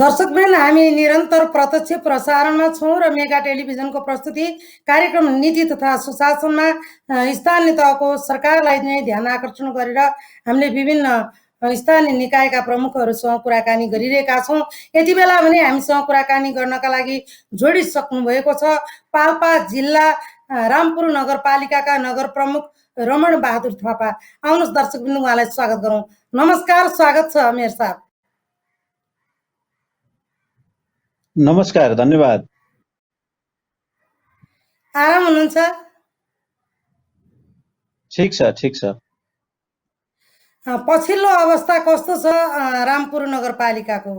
दर्शकवृन्द, हामी निरन्तर प्रत्यक्ष प्रसारणमा छौँ र मेगा टेलिभिजनको प्रस्तुति कार्यक्रम नीति तथा सुशासनमा स्थानीय तहको सरकारलाई नै ध्यान आकर्षण गरेर हामीले विभिन्न स्थानीय निकायका प्रमुखहरूसँग कुराकानी गरिरहेका छौँ। यति बेला भने हामीसँग कुराकानी गर्नका लागि जोडिसक्नु भएको छ पाल्पा जिल्ला रामपुर नगरपालिकाका नगर प्रमुख रमण बहादुर थापा। आउनुहोस् दर्शकवृन्द, उहाँलाई स्वागत गरौँ। नमस्कार, स्वागत छ मेयर साहब। नमस्कार, धन्यवाद। आराम हुनुहुन्छ? ठिक छ, ठिक छ। पछिल्लो अवस्था कस्तो छ रामपुर नगरपालिकाको?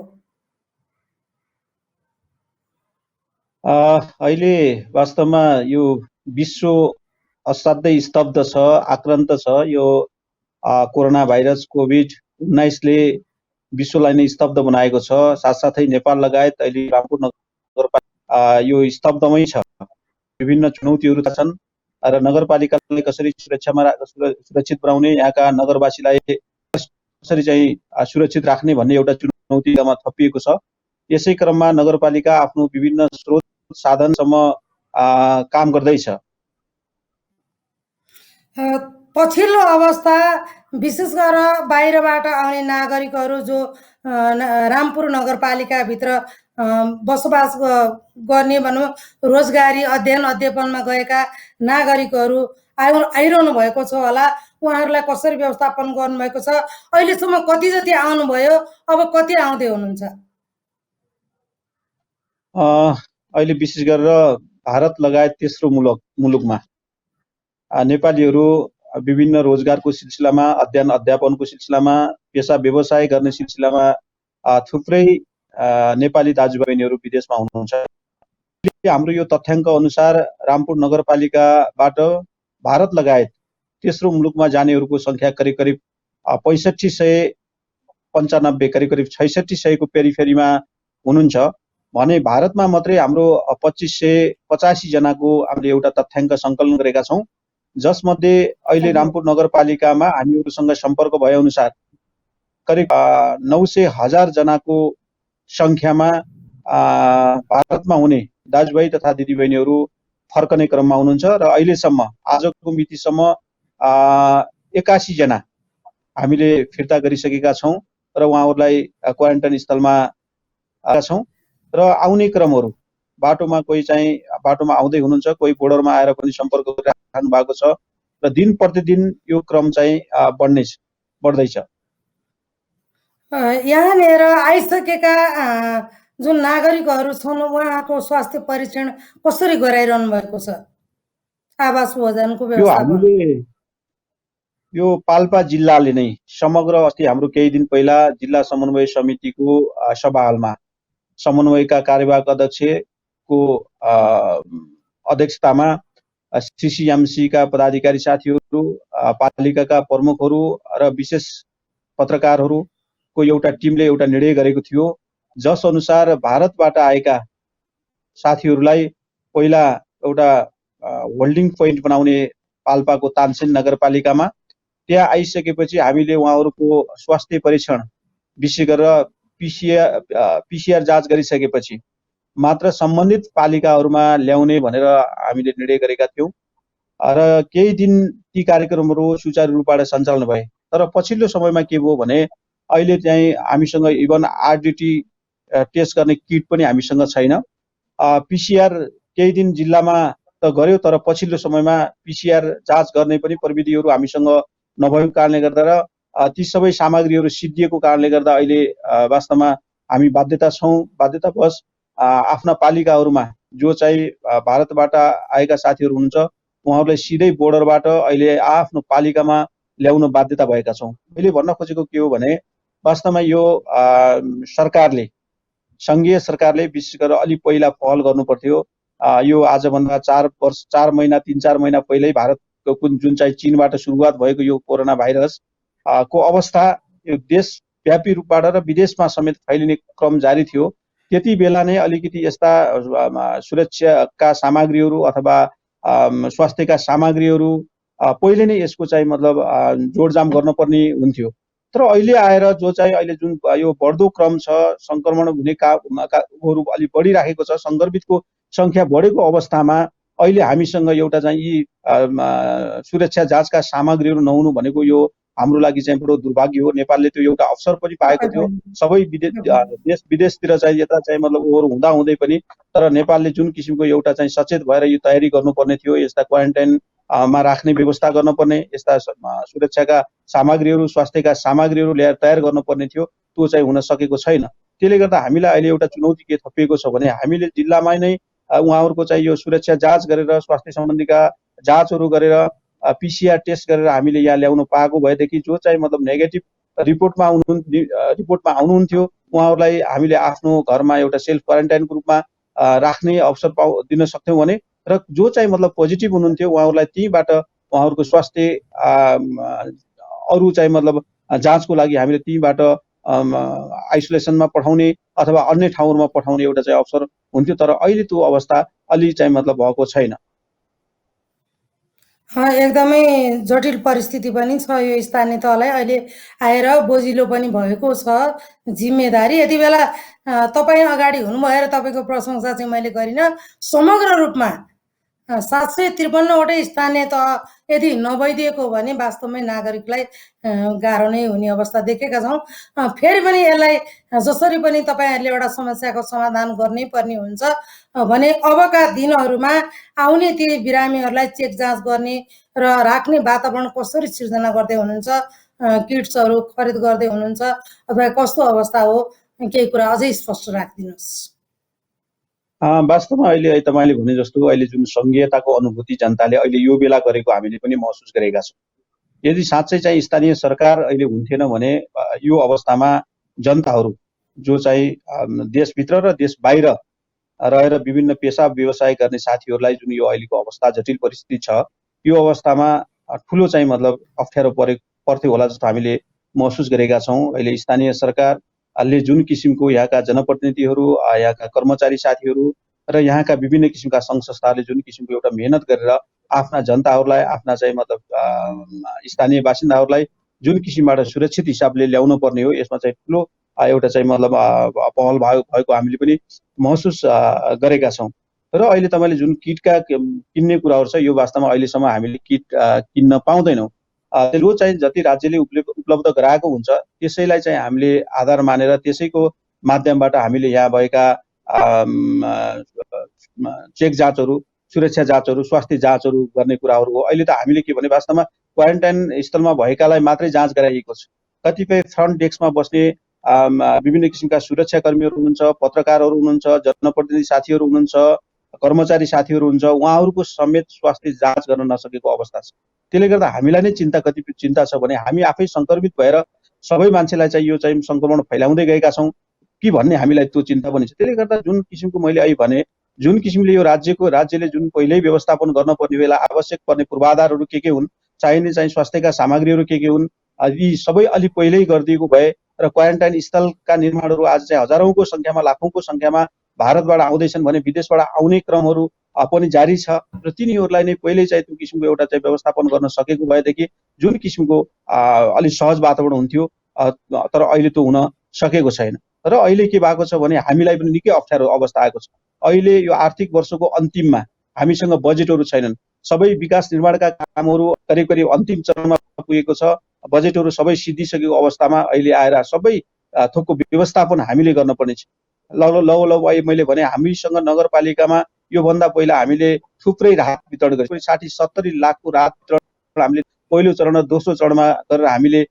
अहिले वास्तवमा यो विश्व असाध्यै स्तब्ध छ, आक्रान्त छ। यो कोरोना भाइरस कोभिड-19ले विश्वलाई नै स्तब्ध बनाएको छ। साथसाथै नेपाल लगायत अहिले रामपुर नगरपालिका यो स्तब्धमै छ। विभिन्न चुनौतीहरू छन् र नगरपालिकालाई कसरी सुरक्षित बनाउने, यहाँका नगरवासीलाई कसरी चाहिँ सुरक्षित राख्ने भन्ने एउटा चुनौतीमा थपिएको छ। यसै क्रममा नगरपालिका आफ्नो विभिन्न स्रोत साधनसम्म काम गर्दैछ। पछिल्लो अवस्था विशेष गरेर बाहिरबाट आउने नागरिकहरू जो रामपुर नगरपालिकाभित्र बसोबास गर्ने भनौँ रोजगारी अध्ययन अध्यापनमा गएका नागरिकहरू आइरहनु भएको छ होला। उहाँहरूलाई कसरी व्यवस्थापन गर्नुभएको छ? अहिलेसम्म कति जति आउनुभयो, अब कति आउँदै हुनुहुन्छ? अहिले विशेष गरेर भारत लगायत तेस्रो मुलुकमा नेपालीहरू विभिन्न रोजगारको सिलसिलामा, अध्ययन अध्यापनको सिलसिलामा, पेसा व्यवसाय गर्ने सिलसिलामा थुप्रै नेपाली दाजुबहिनीहरू विदेशमा हुनुहुन्छ। हाम्रो यो तथ्याङ्क अनुसार रामपुर नगरपालिकाबाट भारत लगायत तेस्रो मुलुकमा जानेहरूको सङ्ख्या करिब 6595, करिब 6600को पेरिफेरीमा हुनुहुन्छ भने भारतमा मात्रै हाम्रो 2585 जनाको हामीले एउटा तथ्याङ्क सङ्कलन गरेका छौँ, जसमध्ये अहिले रामपुर नगरपालिकामा हामीहरूसँग सम्पर्क भए अनुसार करिब 900,000 जनाको सङ्ख्यामा भारतमा हुने दाजुभाइ तथा दिदीबहिनीहरू फर्कने क्रममा हुनुहुन्छ र अहिलेसम्म आजको मितिसम्म 81 जना हामीले फिर्ता गरिसकेका छौँ र उहाँहरूलाई क्वारेन्टाइन स्थलमा छौँ र आउने क्रमहरू बाटोमा कोही चाहिँ बाटोमा आउँदै हुनुहुन्छ, कोही बोर्डरमा आएर पनि सम्पर्क गरिराख्नु भएको छ र दिन प्रतिदिन यो क्रम चाहिँ बढ्दैछ। यहाँनिर आइसकेका जुन नागरिकहरू छन् उहाँको स्वास्थ्य परीक्षण कसरी गराइरहनु भएको छ? आवास भोजनको व्यवस्थापन यो पाल्पा जिल्लाले नै समग्र अस्ति हाम्रो केही दिन पहिला जिल्ला समन्वय समितिको सभा हलमा समन्वयका कार्यवाहक अध्यक्षको अध्यक्षतामा सीसीएमसीका पदाधिकारी साथीहरू, पालिकाका प्रमुखहरू र विशेष पत्रकारहरूको एउटा टिमले एउटा निर्णय गरेको थियो, जस अनुसार भारतबाट आएका साथीहरूलाई पहिला एउटा होल्डिङ पोइन्ट बनाउने पाल्पाको तानसेन नगरपालिकामा, त्यहाँ आइसकेपछि हामीले उहाँहरूको स्वास्थ्य परीक्षण विशेष गरेर पिसिआर जाँच गरिसकेपछि मात्र सम्बन्धित पालिकाहरूमा ल्याउने भनेर हामीले निर्णय गरेका थियौँ र केही दिन ती कार्यक्रमहरू सुचारू रूपबाट सञ्चालन भए। तर पछिल्लो समयमा के भयो भने अहिले चाहिँ हामीसँग इभन आरडिटी टेस्ट गर्ने किट पनि हामीसँग छैन। पिसिआर केही दिन जिल्लामा त गर्यो, तर पछिल्लो समयमा पिसिआर जाँच गर्ने पनि प्रविधिहरू हामीसँग नभएको कारणले गर्दा र ती सबै सामग्रीहरू सिद्धिएको कारणले गर्दा अहिले वास्तवमा हामी बाध्यतावश आफ्ना पालिकाहरूमा जो चाहिँ भारतबाट आएका साथीहरू हुनुहुन्छ उहाँहरूलाई सिधै बोर्डरबाट अहिले आफ्नो पालिकामा ल्याउन बाध्यता भएका छौँ। मैले भन्न खोजेको के हो भने वास्तवमा यो सरकारले, सङ्घीय सरकारले विशेष गरेर अलि पहिला पहल गर्नु पर्थ्यो। यो आजभन्दा 3-4 महिना पहिल्यै भारतको जुन चाहिँ चीनबाट सुरुवात भएको यो कोरोना भाइरस को अवस्था यो देशव्यापी रूपबाट र विदेशमा समेत फैलिने क्रम जारी थियो। त्यति बेला नै अलिकति यस्ता सुरक्षाका सामग्रीहरू अथवा स्वास्थ्यका सामग्रीहरू पहिले नै यसको चाहिँ मतलब जोडजाम गर्नुपर्ने हुन्थ्यो। तर अहिले आएर जो चाहिँ अहिले जुन यो बढ्दो क्रम छ, सङ्क्रमण हुने काहरू अलिक बढिराखेको छ, सङ्क्रमितको सङ्ख्या बढेको अवस्थामा अहिले हामीसँग एउटा चाहिँ यी सुरक्षा जाँचका सामग्रीहरू नहुनु भनेको यो हाम्रो लागि चाहिँ बडो दुर्भाग्य हो। नेपालले त्यो एउटा अवसर पनि पाएको थियो। सबै देश विदेशतिर चाहिँ यता चाहिँ मतलब ओहोर हुँदा हुँदै पनि तर नेपालले जुन किसिमको एउटा चाहिँ सचेत भएर यो तयारी गर्नुपर्ने थियो, यस्ता क्वारेन्टाइन मा राख्ने व्यवस्था गर्नुपर्ने, यस्ता सुरक्षाका सामग्रीहरू, स्वास्थ्यका सामग्रीहरू ल्याएर तयार गर्नुपर्ने थियो, त्यो चाहिँ हुन सकेको छैन। त्यसले गर्दा हामीलाई अहिले एउटा चुनौती के थपिएको छ भने हामीले जिल्लामा नै उहाँहरूको चाहिँ यो सुरक्षा जाँच गरेर स्वास्थ्य सम्बन्धीका जाँचहरू गरेर पिसिआर टेस्ट गरेर हामीले यहाँ ल्याउनु पाएको भएदेखि जो चाहिँ मतलब नेगेटिभ रिपोर्टमा आउनुहुन्थ्यो उहाँहरूलाई हामीले आफ्नो घरमा एउटा सेल्फ क्वारेन्टाइनको रूपमा राख्ने अवसर दिन सक्थ्यौँ भने र जो चाहिँ मतलब पोजिटिभ हुनुहुन्थ्यो उहाँहरूलाई त्यहीँबाट उहाँहरूको स्वास्थ्य अरू चाहिँ मतलब जाँचको लागि हामीले त्यहीँबाट आइसोलेसनमा पठाउने अथवा अन्य ठाउँहरूमा पठाउने एउटा चाहिँ अवसर हुन्थ्यो। तर अहिले त्यो अवस्था अलि चाहिँ मतलब भएको छैन। एकदमै जटिल परिस्थिति पनि छ यो स्थानीय तहलाई अहिले आएर बोजिलो पनि भएको छ जिम्मेदारी। यति बेला तपाईँ अगाडि हुनुभयो र तपाईँको प्रशंसा चाहिँ मैले गरिनँ। समग्र रूपमा 753वटै स्थानीय तह यदि नभइदिएको भने वास्तवमै नागरिकलाई गाह्रो नै हुने अवस्था देखेका छौँ। फेरि पनि यसलाई जसरी पनि तपाईँहरूले एउटा समस्याको समाधान गर्नै पर्ने हुन्छ भने अबका दिनहरूमा आउने ती बिरामीहरूलाई चेक जाँच गर्ने र राख्ने वातावरण कसरी सिर्जना गर्दै हुनुहुन्छ, किट्सहरू खरिद गर्दै हुनुहुन्छ अथवा कस्तो अवस्था हो, केही कुरा अझै स्पष्ट राखिदिनुहोस्। वास्तवमा अहिले तपाईँले भने जस्तो अहिले जुन सङ्घीयताको अनुभूति जनताले अहिले यो बेला गरेको हामीले पनि महसुस गरेका छौँ। यदि साँच्चै चाहिँ स्थानीय सरकार अहिले हुन्थेन भने यो अवस्थामा जनताहरू जो चाहिँ देशभित्र र देश बाहिर रहेर विभिन्न पेसा व्यवसाय गर्ने साथीहरूलाई जुन यो अहिलेको अवस्था जटिल परिस्थिति छ यो अवस्थामा ठुलो चाहिँ मतलब अप्ठ्यारो पर्थ्यो होला जस्तो हामीले महसुस गरेका छौँ। अहिले स्थानीय सरकारले जुन किसिमको यहाँका जनप्रतिनिधिहरू, यहाँका कर्मचारी साथीहरू र यहाँका विभिन्न किसिमका सङ्घ संस्थाहरूले जुन किसिमको एउटा मेहनत गरेर आफ्ना जनताहरूलाई, आफ्ना चाहिँ मतलब स्थानीय बासिन्दाहरूलाई जुन किसिमबाट सुरक्षित हिसाबले ल्याउनु पर्ने हो यसमा चाहिँ ठुलो एउटा चाहिँ मतलब पहल भएको हामीले पनि महसुस गरेका छौँ। र अहिले तपाईँले जुन किटका किन्ने कुराहरू छ यो वास्तवमा अहिलेसम्म हामीले किट किन्न पाउँदैनौँ। त्यो चाहिँ जति राज्यले उपलब्ध गराएको हुन्छ त्यसैलाई चाहिँ हामीले आधार मानेर त्यसैको माध्यमबाट हामीले यहाँ भएका चेक जाँचहरू, सुरक्षा जाँचहरू, स्वास्थ्य जाँचहरू गर्ने कुराहरू हो। अहिले त हामीले के भने वास्तवमा क्वारेन्टाइन स्थलमा भएकालाई मात्रै जाँच गराइएको छ। कतिपय फ्रन्ट डेस्कमा बस्ने विभिन्न किसिमका सुरक्षाकर्मीहरू हुनुहुन्छ, पत्रकारहरू हुनुहुन्छ, जनप्रतिनिधि साथीहरू हुनुहुन्छ, कर्मचारी साथीहरू हुन्छ, उहाँहरूको समेत स्वास्थ्य जाँच गर्न नसकेको अवस्था छ। त्यसले गर्दा हामीलाई नै चिन्ता छ भने हामी आफै सङ्क्रमित भएर सबै मान्छेलाई चाहिँ यो चाहिँ सङ्क्रमण फैलाउँदै गएका छौँ कि भन्ने हामीलाई त्यो चिन्ता पनि छ। त्यसले गर्दा जुन किसिमको मैले अहिले भने जुन किसिमले यो राज्यले जुन पहिल्यै व्यवस्थापन गर्न पर्ने बेला आवश्यक पर्ने पूर्वाधारहरू के हुन्, चाहिने चाहिँ स्वास्थ्यका सामग्रीहरू के हुन्, यी सबै अलि पहिल्यै गरिदिएको भए र क्वारेन्टाइन स्थलका निर्माणहरू आज चाहिँ हजारौँको सङ्ख्यामा, लाखौँको सङ्ख्यामा भारतबाट आउँदैछन् भने विदेशबाट आउने क्रमहरू पनि जारी छ र तिनीहरूलाई नै पहिल्यै चाहिँ त्यो किसिमको एउटा चाहिँ व्यवस्थापन गर्न सकेको भएदेखि जुन किसिमको अलिक सहज वातावरण हुन्थ्यो। तर अहिले त्यो हुन सकेको छैन। र अहिले के भएको छ भने हामीलाई पनि निकै अप्ठ्यारो अवस्था आएको छ। अहिले यो आर्थिक वर्षको अन्तिममा हामीसँग बजेटहरू छैनन्। सबै विकास निर्माणका कामहरू करिब करिब अन्तिम चरणमा पुगेको छ। बजेटहरू सबै सिद्धिसकेको अवस्थामा अहिले आएर सबै थोकको व्यवस्थापन हामीले गर्नुपर्ने छ। लौ मैले भने हामीसँग नगरपालिकामा योभन्दा पहिला हामीले थुप्रै राहत वितरण गरेको 60-70 लाखको राहत वितरण हामीले पहिलो चरण र दोस्रो चरणमा गरेर हामीले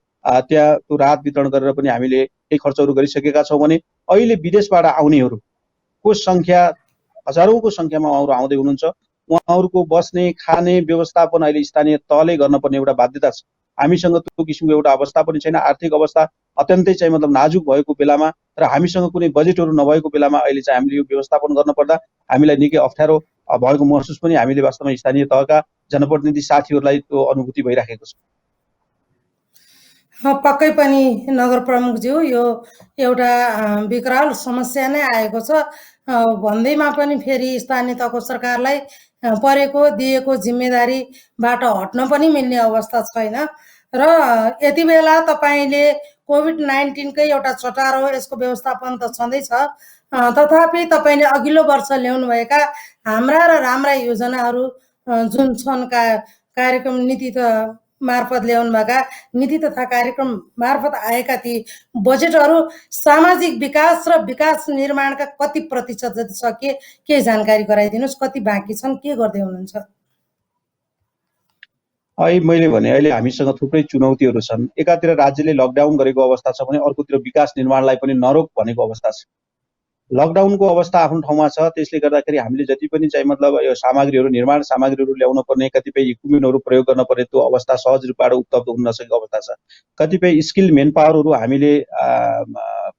त्यहाँ त्यो राहत वितरण गरेर पनि हामीले केही खर्चहरू गरिसकेका छौँ भने अहिले विदेशबाट आउनेहरूको सङ्ख्या हजारौँको सङ्ख्यामा उहाँहरू आउँदै हुनुहुन्छ। उहाँहरूको बस्ने खाने व्यवस्थापन अहिले स्थानीय तहले गर्नुपर्ने एउटा बाध्यता छ। हामीसँग त्यो किसिमको एउटा अवस्था पनि छैन। आर्थिक अवस्था अत्यन्तै चाहिँ मतलब नाजुक भएको बेलामा र हामीसँग कुनै बजेटहरू नभएको बेलामा अहिले चाहिँ हामीले यो व्यवस्थापन गर्नुपर्दा हामीलाई निकै अप्ठ्यारो भएको महसुस पनि हामीले वास्तवमा स्थानीय तहका जनप्रतिनिधि साथीहरूलाई त्यो अनुभूति भइराखेको छ। पक्कै पनि नगर प्रमुखज्यू यो एउटा विकराल समस्या नै आएको छ। भन्दैमा पनि फेरि स्थानीय तहको सरकारलाई परेको दिएको जिम्मेदारीबाट हट्न पनि मिल्ने अवस्था छैन र यति बेला तपाईँले कोभिड-19कै एउटा चटार हो, यसको व्यवस्थापन त छँदैछ। तथापि तपाईँले अघिल्लो वर्ष ल्याउनुभएका हाम्रा र राम्रा योजनाहरू जुन छन् कार्यक्रम नीति मार्फत ल्याउनुभएका नीति तथा कार्यक्रम मार्फत आएका ती बजेटहरू सामाजिक विकास र विकास निर्माणका कति प्रतिशत जति सके के जानकारी गराइदिनुहोस्, कति बाँकी छन्, के गर्दै हुनुहुन्छ? मैले भने अहिले हामीसँग थुप्रै चुनौतीहरू छन्। एकातिर राज्यले लकडाउन गरेको अवस्था छ भने अर्कोतिर विकास निर्माणलाई पनि नरोक भनेको अवस्था छ। लकडाउनको अवस्था आफ्नो ठाउँमा छ, त्यसले गर्दाखेरि हामीले जति पनि चाहिँ मतलब यो सामग्रीहरू निर्माण सामग्रीहरू ल्याउन पर्ने, कतिपय इक्विपमेन्टहरू प्रयोग गर्न पर्ने त्यो अवस्था सहज रूपबाट उपलब्ध हुन नसकेको अवस्था छ। कतिपय स्किल मेन पावरहरू हामीले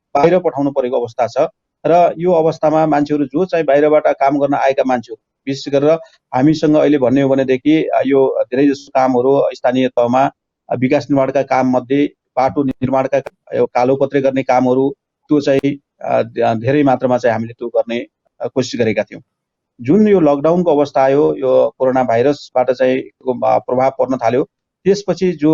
बाहिर पठाउनु परेको अवस्था छ र यो अवस्थामा मान्छेहरू जो चाहिँ बाहिरबाट काम गर्न आएका मान्छेहरू विशेष गरेर हामीसँग अहिले भन्ने हो भनेदेखि यो धेरै जसो कामहरू स्थानीय तहमा विकास निर्माणका काम मध्ये बाटो निर्माणका कालोपत्रे गर्ने कामहरू त्यो चाहिँ धेरै मात्रामा चाहिँ हामीले त्यो गर्ने कोसिस गरेका थियौँ। जुन यो लकडाउनको अवस्था आयो, यो कोरोना भाइरसबाट चाहिँ प्रभाव पर्न थाल्यो, त्यसपछि जो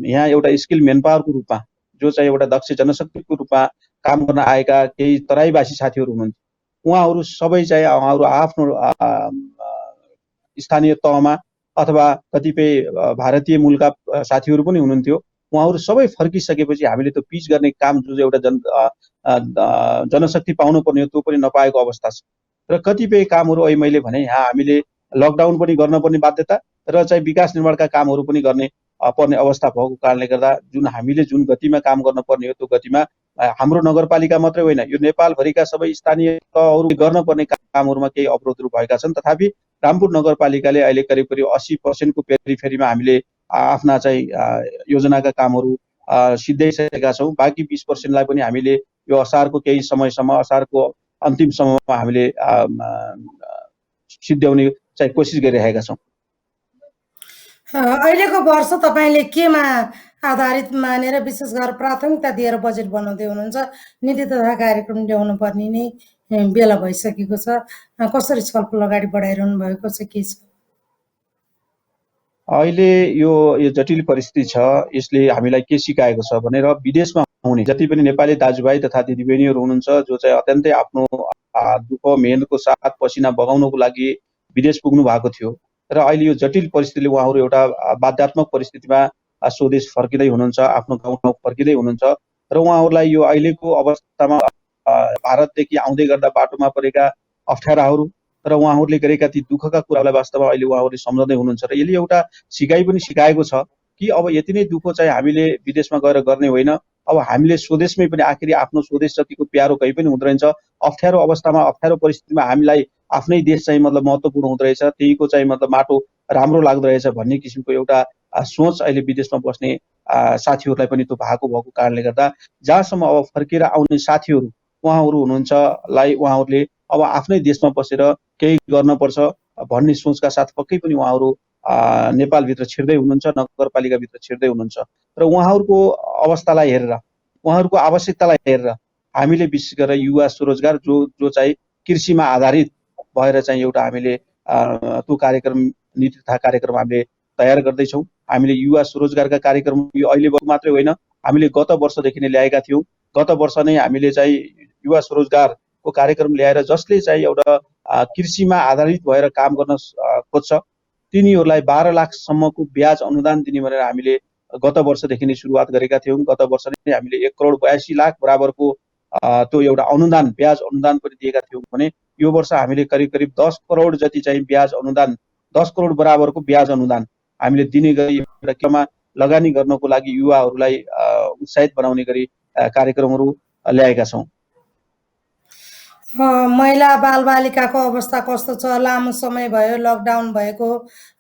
यहाँ एउटा स्किल मेन पावरको रूपमा जो चाहिँ एउटा दक्ष जनशक्तिको रूपमा काम गर्न आएका केही तराईवासी साथीहरू हुनुहुन्थ्यो, उहाँहरू सबै चाहिँ उहाँहरू आफ्नो स्थानीय तहमा अथवा कतिपय भारतीय मूलका साथीहरू पनि हुनुहुन्थ्यो, उहाँहरू सबै फर्किसकेपछि हामीले त्यो पिच गर्ने काम जो एउटा जनशक्ति पाउनु पर्ने हो त्यो पनि नपाएको अवस्था छ। र कतिपय कामहरू अहिले मैले भने यहाँ हामीले लकडाउन पनि गर्न पर्ने बाध्यता र चाहिँ विकास निर्माणका कामहरू पनि गर्ने पर्ने अवस्था भएको कारणले गर्दा हामीले जुन गतिमा काम गर्न पर्ने हो त्यो गतिमा हाम्रो नगरपालिका मात्रै होइन, यो नेपालभरिका सबै स्थानीय तहहरू गर्न पर्ने कामहरूमा केही अवरोधहरू भएका छन्। तथापि रामपुर नगरपालिकाले अहिले करिब करिब 80% को पेरिफेरीमा हामीले आफ्ना चाहिँ योजनाका कामहरू सिद्ध्याइसकेका छौँ। बाँकी 20% पनि हामीले यो असारको केही समयसम्म, असारको अन्तिम समयमा हामीले सिद्ध्याउने चाहिँ कोसिस गरिरहेका छौँ। अहिलेको वर्ष तपाईँले केमा आधारित मानेर विशेष गरेर प्राथमिकता दिएर बजेट बनाउँदै हुनुहुन्छ? नीति तथा कार्यक्रम ल्याउनु पर्ने नै बेला भइसकेको छ, कसरी छलफल अगाडि बढाइरहनु भएको छ, के छ? अहिले यो जटिल परिस्थिति छ, यसले हामीलाई के सिकाएको छ भनेर विदेशमा हुने जति पनि नेपाली दाजुभाइ तथा दिदीबहिनीहरू हुनुहुन्छ जो चाहिँ अत्यन्तै आफ्नो दुःख मेहनतको साथ पसिना बगाउनको लागि विदेश पुग्नु भएको थियो र अहिले यो जटिल परिस्थितिले उहाँहरू एउटा बाध्यात्मक परिस्थितिमा स्वदेश फर्किँदै हुनुहुन्छ, आफ्नो गाउँ फर्किँदै हुनुहुन्छ र उहाँहरूलाई यो अहिलेको अवस्थामा भारतदेखि आउँदै गर्दा बाटोमा परेका अप्ठ्याराहरू र उहाँहरूले गरेका ती दुःखका कुरालाई वास्तवमा अहिले उहाँहरूले सम्झँदै हुनुहुन्छ र यसले एउटा सिकाइ पनि सिकाएको छ कि अब यति नै दुःख चाहिँ हामीले विदेशमा गएर गर्ने होइन, अब हामीले स्वदेशमै पनि आखिरी आफ्नो स्वदेश जतिको प्यारो कहीँ पनि हुँदैन रहेछ। अप्ठ्यारो अवस्थामा, अप्ठ्यारो परिस्थितिमा हामीलाई आफ्नै देश चाहिँ मतलब महत्त्वपूर्ण हुँदो रहेछ, त्यहीको चाहिँ मतलब माटो राम्रो लाग्दो रहेछ भन्ने किसिमको एउटा सोच अहिले विदेशमा बस्ने साथीहरूलाई पनि त्यो भएको कारणले गर्दा जहाँसम्म अब फर्केर आउने साथीहरू उहाँहरू हुनुहुन्छलाई उहाँहरूले अब आफ्नै देशमा बसेर केही गर्नुपर्छ भन्ने सोचका साथ पक्कै पनि उहाँहरू नेपालभित्र छिर्दै हुनुहुन्छ, नगरपालिकाभित्र छिर्दै हुनुहुन्छ र उहाँहरूको अवस्थालाई हेरेर, उहाँहरूको आवश्यकतालाई हेरेर हामीले विशेष गरेर युवा स्वरोजगार जो चाहिँ कृषिमा आधारित भएर चाहिँ एउटा हामीले त्यो कार्यक्रम नीति तथा कार्यक्रम हामीले तयार गर्दैछौँ। हामीले युवा स्वरोजगारका कार्यक्रम यो अहिले मात्रै होइन, हामीले गत वर्षदेखि नै ल्याएका थियौँ। गत वर्ष नै हामीले चाहिँ युवा स्वरोजगारको कार्यक्रम ल्याएर जसले चाहिँ एउटा कृषिमा आधारित भएर काम गर्न खोज्छ तिनीहरूलाई 12 लाखसम्मको ब्याज अनुदान दिने भनेर हामीले गत वर्षदेखि नै सुरुवात गरेका थियौँ। गत वर्ष नै हामीले 1,82,00,000 बराबरको त्यो एउटा अनुदान, ब्याज अनुदान पनि दिएका थियौँ भने यो वर्ष हामीले करिब करिब 10 करोड जति चाहिँ ब्याज अनुदान, 10 करोड बराबरको ब्याज अनुदान हामीले दिने गरी एउटा केमा लगानी गर्नको लागि युवाहरूलाई उत्साहित बनाउने गरी कार्यक्रमहरू ल्याएका छौँ। महिला बालबालिकाको अवस्था कस्तो छ? लामो समय भयो लकडाउन भएको,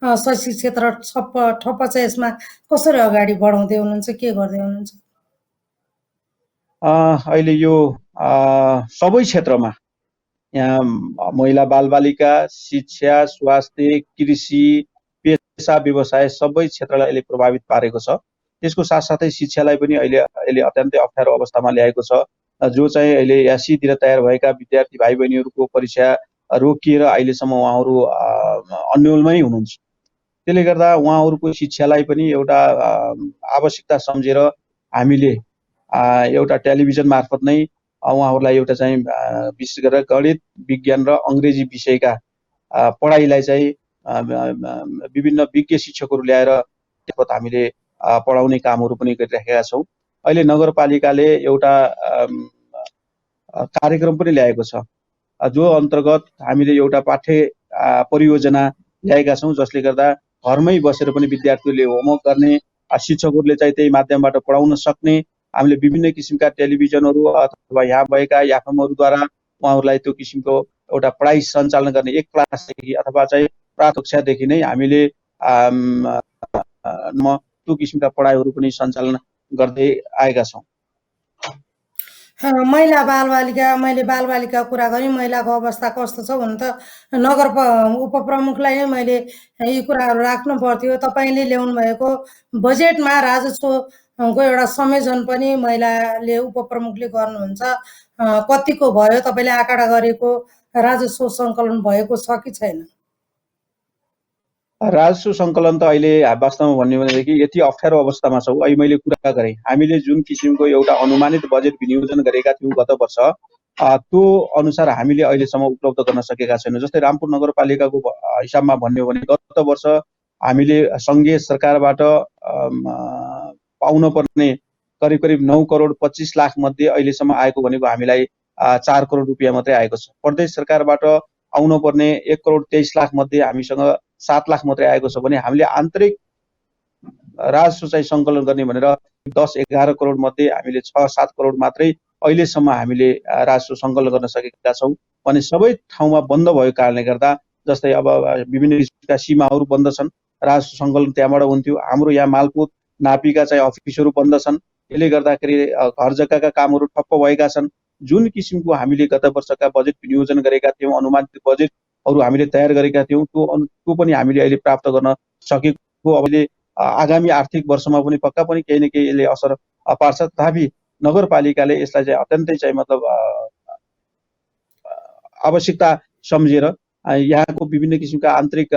शैक्षिक क्षेत्र ठप्प छ, यसमा कसरी अगाडि बढाउँदै हुनुहुन्छ, के गर्दै हुनुहुन्छ? अहिले यो सबै क्षेत्रमा यहाँ महिला बालबालिका, शिक्षा, स्वास्थ्य, कृषि, पेसा व्यवसाय सबै क्षेत्रलाई अहिले प्रभावित पारेको छ। त्यसको साथसाथै शिक्षालाई पनि अहिले अत्यन्तै अप्ठ्यारो अवस्थामा ल्याएको छ। जो चाहिँ अहिले एससीतिर तयार भएका विद्यार्थी भाइ बहिनीहरूको परीक्षा रोकिएर अहिलेसम्म उहाँहरू अन्यलमै हुनुहुन्छ। त्यसले गर्दा उहाँहरूको शिक्षालाई पनि एउटा आवश्यकता सम्झेर हामीले एउटा टेलिभिजन मार्फत नै उहाँहरूलाई एउटा चाहिँ विशेष गरेर गणित, विज्ञान र अङ्ग्रेजी विषयका पढाइलाई चाहिँ विभिन्न विज्ञ शिक्षकहरू ल्याएर हामीले पढाउने कामहरू पनि गरिराखेका छौँ। अहिले नगरपालिकाले एउटा कार्यक्रम पनि ल्याएको छ, जो अन्तर्गत हामीले एउटा पाठ्य परियोजना ल्याएका छौँ, जसले गर्दा घरमै बसेर पनि विद्यार्थीहरूले होमवर्क गर्ने, शिक्षकहरूले चाहिँ त्यही माध्यमबाट पढाउन सक्ने, हामीले विभिन्न किसिमका टेलिभिजनहरू अथवा यहाँ भएका एफएमहरूद्वारा उहाँहरूलाई त्यो किसिमको एउटा पढाइ सञ्चालन गर्ने, एक क्लासदेखि अथवा चाहिँ प्राथमिक कक्षादेखि नै हामीले त्यो किसिमका पढाइहरू पनि सञ्चालन गर्दै आएका छौँ। महिला बालबालिका, मैले बालबालिकाको कुरा गरेँ, महिलाको अवस्था कस्तो छ भन्नु त नगर उपप्रमुखलाई नै मैले यी कुराहरू राख्नु पर्थ्यो। तपाईँले ल्याउनु भएको बजेटमा राजस्वको एउटा संयोजन पनि महिलाले उपप्रमुखले गर्नुहुन्छ, कतिको भयो? तपाईँले आँकडा गरेको राजस्व सङ्कलन भएको छ कि छैन? राजस्व सङ्कलन त अहिले वास्तवमा भन्यो भनेदेखि यति अप्ठ्यारो अवस्थामा छौँ। अहिले मैले कुरा गरेँ, हामीले जुन किसिमको एउटा अनुमानित बजेट विनियोजन गरेका थियौँ गत वर्ष, त्यो अनुसार हामीले अहिलेसम्म उपलब्ध गर्न सकेका छैनौँ। जस्तै रामपुर नगरपालिकाको हिसाबमा भन्यो भने गत वर्ष हामीले सङ्घीय सरकारबाट पाउन पर्ने करिब करिब 9 करोड 25 लाख मध्ये अहिलेसम्म आएको भनेको हामीलाई 4 करोड रुपियाँ मात्रै आएको छ। प्रदेश सरकारबाट आउन पर्ने 1 करोड 23 लाख मध्ये हामीसँग 7 लाख मात्रै आएको छ भने हामीले आन्तरिक राजस्व चाहिँ सङ्कलन गर्ने भनेर 10-11 करोड मध्ये हामीले 6-7 करोड मात्रै अहिलेसम्म हामीले राजस्व सङ्कलन गर्न सकेका छौँ भने सबै ठाउँमा बन्द भएको कारणले गर्दा, जस्तै अब विभिन्न किसिमका सीमाहरू बन्द छन्, राजस्व सङ्कलन त्यहाँबाट हुन्थ्यो। हाम्रो यहाँ मालपोत नापीका चाहिँ अफिसहरू बन्द छन्, यसले गर्दाखेरि घर जग्गाका कामहरू ठप्प भएका छन्। जुन किसिमको हामीले गत वर्षका बजेट विनियोजन गरेका थियौँ, अनुमानित बजेटहरू हामीले तयार गरेका थियौँ, त्यो पनि हामीले अहिले प्राप्त गर्न सकेको। अहिले आगामी आर्थिक वर्षमा पनि पक्का पनि केही न केही यसले असर पार्छ। तथापि नगरपालिकाले यसलाई चाहिँ अत्यन्तै चाहिँ मतलब आवश्यकता सम्झेर यहाँको विभिन्न किसिमका आन्तरिक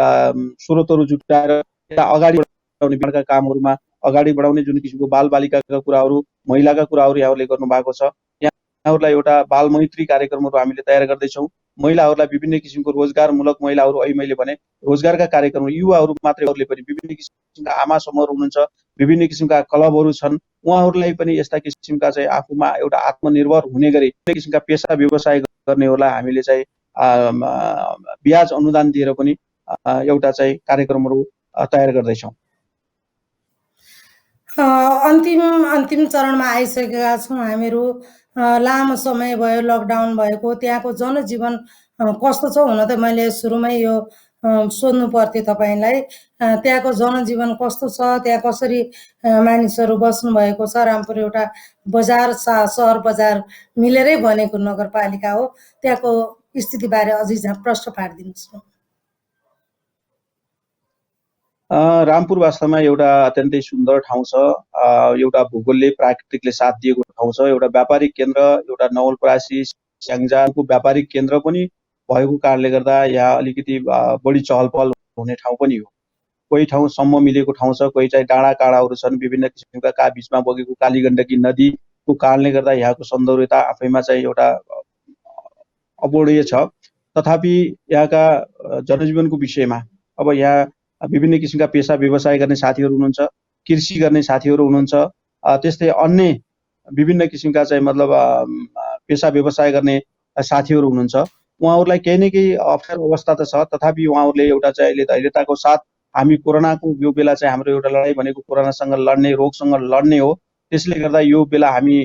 स्रोतहरू जुटाएर अगाडि बढाउने कामहरूमा अगाडि बढाउने, जुन किसिमको बालबालिकाका कुराहरू, महिलाका कुराहरू यहाँहरूले गर्नुभएको छ। यहाँहरूलाई एउटा बाल मैत्री कार्यक्रमहरू हामीले तयार गर्दैछौँ। महिलाहरूलाई विभिन्न किसिमको रोजगारमूलक, महिलाहरू अहिले मैले भने रोजगारका कार्यक्रम, युवाहरू मात्रैहरूले पनि विभिन्न किसिमका आमा समूहहरू हुनुहुन्छ, विभिन्न किसिमका क्लबहरू छन्, उहाँहरूलाई पनि यस्ता किसिमका चाहिँ आफूमा एउटा आत्मनिर्भर हुने गरी विभिन्न किसिमका पेसा व्यवसाय गर्नेहरूलाई हामीले चाहिँ ब्याज अनुदान दिएर पनि एउटा चाहिँ कार्यक्रमहरू तयार गर्दैछौँ। अन्तिम चरणमा आइसकेका छौँ हामीहरू। लामो समय भयो लकडाउन भएको, त्यहाँको जनजीवन कस्तो छ? हुन त मैले सुरुमै यो सोध्नु पर्थ्यो तपाईँलाई, त्यहाँको जनजीवन कस्तो छ, त्यहाँ कसरी मानिसहरू बस्नु भएको छ? रामपुर एउटा बजार, सहर बजार मिलेरै बनेको नगरपालिका हो, त्यहाँको स्थितिबारे अझै प्रश्न पारिदिनुहोस्। रामपुर वास्तवमा एउटा अत्यन्तै सुन्दर ठाउँ छ, एउटा भूगोलले प्राकृतिकले साथ दिएको ठाउँ छ, एउटा व्यापारिक केन्द्र, एउटा नवलपरासी स्याङ्जाको व्यापारिक केन्द्र पनि भएको कारणले गर्दा यहाँ अलिकति बढी चहल पहल हुने ठाउँ पनि हो। कोही ठाउँ सम्म मिलेको ठाउँ छ, कोही चाहिँ डाँडा काँडाहरू छन्, विभिन्न किसिमका बिचमा बगेको कालीगण्डकी नदीको कारणले गर्दा यहाँको सौन्दर्यता आफैमा चाहिँ एउटा अपूरणीय छ। तथापि यहाँका जनजीवनको विषयमा अब यहाँ विभिन्न किसिमका पेसा व्यवसाय गर्ने साथीहरू हुनुहुन्छ, कृषि गर्ने साथीहरू हुनुहुन्छ, त्यस्तै अन्य विभिन्न किसिमका चाहिँ मतलब पेसा व्यवसाय गर्ने साथीहरू हुनुहुन्छ। उहाँहरूलाई केही न केही अप्ठ्यारो अवस्था त छ, तथापि उहाँहरूले एउटा चाहिँ अहिले धैर्यताको साथ, हामी कोरोनाको यो बेला चाहिँ हाम्रो एउटा लडाइँ भनेको कोरोनासँग लड्ने, रोगसँग लड्ने हो, त्यसले गर्दा यो बेला हामी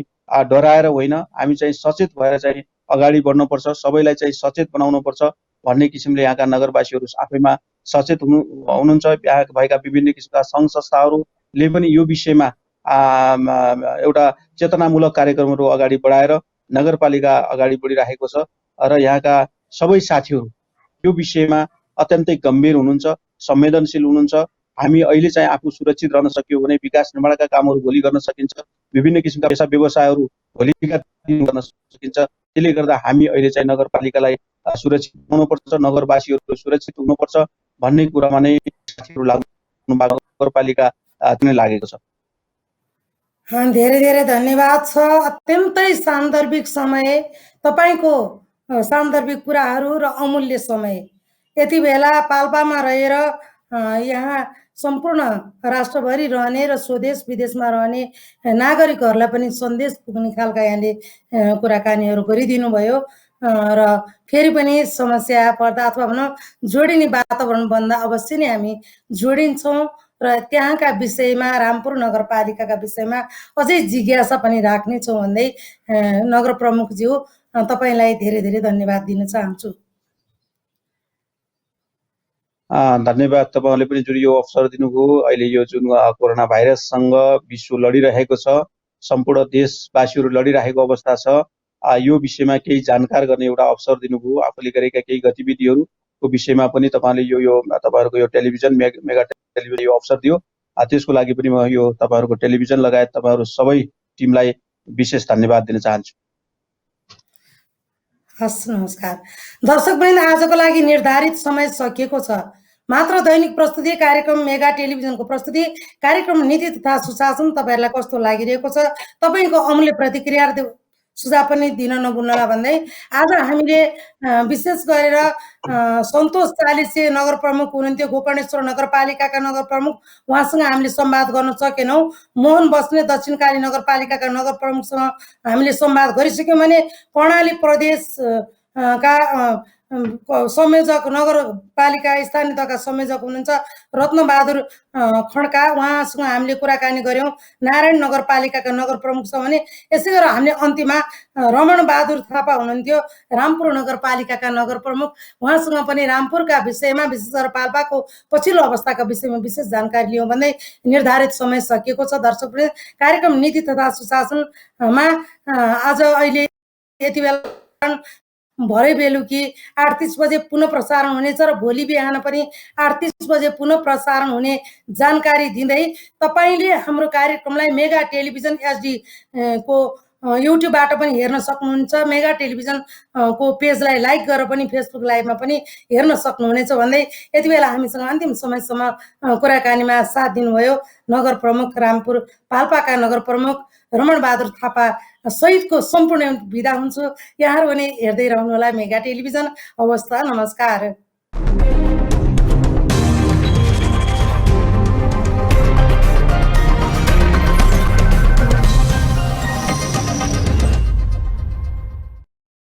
डराएर होइन, हामी चाहिँ सचेत भएर चाहिँ अगाडि बढ्नुपर्छ, सबैलाई चाहिँ सचेत बनाउनुपर्छ भन्ने किसिमले यहाँका नगरवासीहरू आफैमा सचेत हुनुहुन्छ। यहाँ भएका विभिन्न किसिमका सङ्घ संस्थाहरूले पनि यो विषयमा एउटा चेतनामूलक कार्यक्रमहरू अगाडि बढाएर नगरपालिका अगाडि बढिरहेको छ र यहाँका सबै साथीहरू यो विषयमा अत्यन्तै गम्भीर हुनुहुन्छ, संवेदनशील हुनुहुन्छ। हामी अहिले चाहिँ आफू सुरक्षित रहन सक्यौँ भने विकास निर्माणका कामहरू भोलि गर्न सकिन्छ, विभिन्न किसिमका पेसा व्यवसायहरू भोलिका दिन गर्न सकिन्छ। त्यसले गर्दा हामी अहिले चाहिँ नगरपालिकालाई सुरक्षित हुनुपर्छ, नगरवासीहरू सुरक्षित हुनुपर्छ भन्ने कुरामा नै साथीहरू लाग्नु नगरपालिका नै लागेको छ। धेरै धेरै धन्यवाद छ। अत्यन्तै सान्दर्भिक समय, तपाईँको सान्दर्भिक कुराहरू र अमूल्य समय। यति बेला पाल्पामा रहेर यहाँ सम्पूर्ण राष्ट्रभरि रहने र स्वदेश विदेशमा रहने नागरिकहरूलाई पनि सन्देश पुग्ने खालका यहाँले कुराकानीहरू गरिदिनु भयो र फेरि पनि समस्या पर्दा अथवा भनौँ जोडिने वातावरण बन्दा अवश्य नै हामी जोडिन्छौँ र त्यहाँका विषयमा रामपुर नगरपालिकाका विषयमा अझै जिज्ञासा पनि राख्नेछौँ भन्दै नगर प्रमुखज्यू तपाईँलाई धेरै धेरै धन्यवाद दिन चाहन्छु। धन्यवाद, तपाईँहरूले पनि जुन यो अवसर दिनुभयो। अहिले यो जुन कोरोना भाइरससँग विश्व लडिरहेको छ, सम्पूर्ण देशवासीहरू लडिरहेको अवस्था छ, यो विषयमा केही जानकार गर्ने एउटा अवसर दिनुभयो। आफूले गरेका केही गतिविधिहरूको विषयमा पनि तपाईँहरूले यो तपाईँहरूको यो टेलिभिजन मेगा टेलिभिजन यो अवसर दियो। त्यसको लागि पनि म यो तपाईँहरूको टेलिभिजन लगायत तपाईँहरू सबै टिमलाई विशेष धन्यवाद दिन चाहन्छु। हस्, नमस्कार। दर्शकवृन्द, आजको लागि निर्धारित समय सकिएको छ। मात्र दैनिक प्रस्तुति कार्यक्रम मेगा टेलिभिजनको प्रस्तुति कार्यक्रम नीति तथा सुशासन तपाईँहरूलाई कस्तो लागिरहेको छ, तपाईँको अमूल्य प्रतिक्रिया र सुझाव पनि दिन नभुल्नुहोला भन्दै आज हामीले विशेष गरेर सन्तोष चालिसे नगर प्रमुख हुनुहुन्थ्यो, गोकर्णेश्वर नगरपालिकाका नगर प्रमुख, उहाँसँग हामीले संवाद गर्न सकेनौँ। मोहन बस्ने दक्षिणकाली नगरपालिकाका नगर प्रमुखसँग हामीले संवाद गरिसक्यौँ भने कर्णाली प्रदेश का संयोजक नगरपालिका स्थानीय तहका संयोजक हुनुहुन्छ रत्नबहादुर खड्का, उहाँसँग हामीले कुराकानी गऱ्यौँ। नारायण नगरपालिकाका नगर प्रमुखसँग भने यसै गरेर हामीले अन्त्यमा रमण बहादुर थापा हुनुहुन्थ्यो रामपुर नगरपालिकाका नगर प्रमुख, उहाँसँग पनि रामपुरका विषयमा विशेष गरेर पाल्पाको पछिल्लो अवस्थाका विषयमा विशेष जानकारी लियौँ भन्दै निर्धारित समय सकिएको छ। दर्शकवृन्द, कार्यक्रम नीति तथा सुशासनमा आज अहिले यति बेला भरे बेलुकी 8:30 बजे पुनः प्रसारण हुनेछ र भोलि बिहान पनि 8:30 बजे पुनः प्रसारण हुने जानकारी दिँदै तपाईँले हाम्रो कार्यक्रमलाई मेगा टेलिभिजन एचडी को युट्युबबाट पनि हेर्न सक्नुहुन्छ। मेगा टेलिभिजन को पेजलाई लाइक गरेर पनि फेसबुक लाइभमा पनि हेर्न सक्नुहुनेछ भन्दै यति बेला हामीसँग अन्तिम समयसम्म कुराकानीमा साथ दिनुभयो नगर प्रमुख रामपुर पाल्पाका नगर प्रमुख रमण बहादुर थापा सहितको सम्पूर्ण बिदा हुन्छु। यहाँहरू पनि हेर्दै रहनुहोला मेगा टेलिभिजन। अवस्था, नमस्कार।